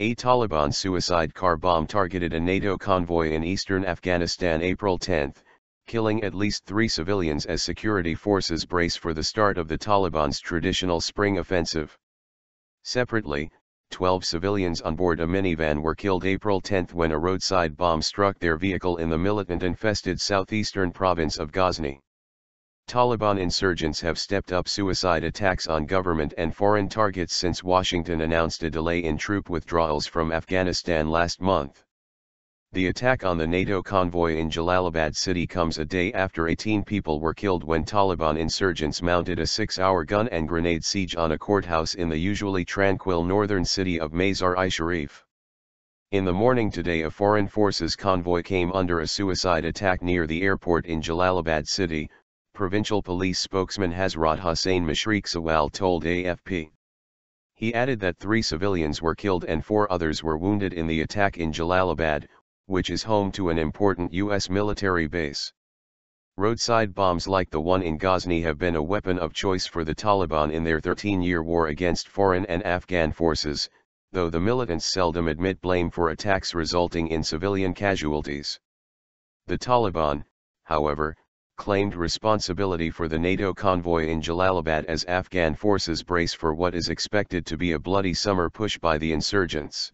A Taliban suicide car bomb targeted a NATO convoy in eastern Afghanistan April 10, killing at least 3 civilians as security forces brace for the start of the Taliban's traditional spring offensive. Separately, 12 civilians on board a minivan were killed April 10 when a roadside bomb struck their vehicle in the militant-infested southeastern province of Ghazni. Taliban insurgents have stepped up suicide attacks on government and foreign targets since Washington announced a delay in troop withdrawals from Afghanistan last month. The attack on the NATO convoy in Jalalabad city comes a day after 18 people were killed when Taliban insurgents mounted a 6-hour gun and grenade siege on a courthouse in the usually tranquil northern city of Mazar-i-Sharif. In the morning today, a foreign forces convoy came under a suicide attack near the airport in Jalalabad city, provincial police spokesman Hazrat Hussain Mashriqiwal told AFP. He added that 3 civilians were killed and 4 others were wounded in the attack in Jalalabad, which is home to an important U.S. military base. Roadside bombs like the one in Ghazni have been a weapon of choice for the Taliban in their 13-year war against foreign and Afghan forces, though the militants seldom admit blame for attacks resulting in civilian casualties. The Taliban, however, claimed responsibility for the NATO convoy in Jalalabad as Afghan forces brace for what is expected to be a bloody summer push by the insurgents.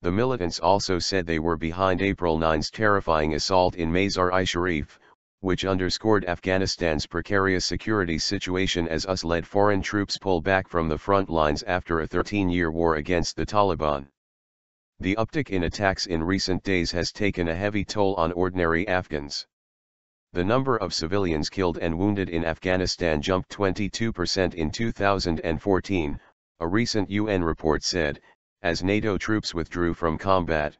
The militants also said they were behind April 9's terrifying assault in Mazar-i-Sharif, which underscored Afghanistan's precarious security situation as US-led foreign troops pull back from the front lines after a 13-year war against the Taliban. The uptick in attacks in recent days has taken a heavy toll on ordinary Afghans. The number of civilians killed and wounded in Afghanistan jumped 22% in 2014, a recent UN report said, as NATO troops withdrew from combat.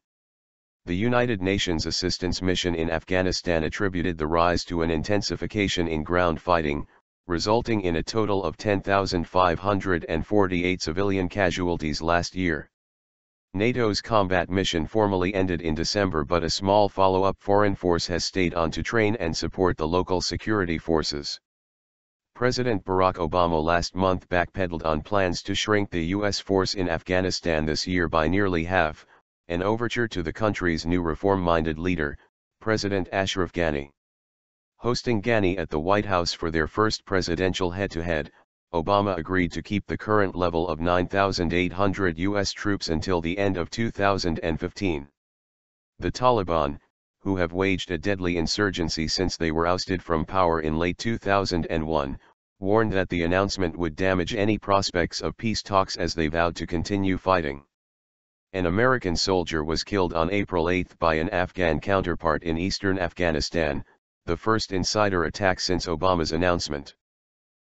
The United Nations assistance mission in Afghanistan attributed the rise to an intensification in ground fighting, resulting in a total of 10,548 civilian casualties last year. NATO's combat mission formally ended in December, but a small follow-up foreign force has stayed on to train and support the local security forces. President Barack Obama last month backpedaled on plans to shrink the U.S. force in Afghanistan this year by nearly half, an overture to the country's new reform-minded leader, President Ashraf Ghani. Hosting Ghani at the White House for their first presidential head-to-head, Obama agreed to keep the current level of 9,800 U.S. troops until the end of 2015. The Taliban, who have waged a deadly insurgency since they were ousted from power in late 2001, warned that the announcement would damage any prospects of peace talks as they vowed to continue fighting. An American soldier was killed on April 8 by an Afghan counterpart in eastern Afghanistan, the first insider attack since Obama's announcement.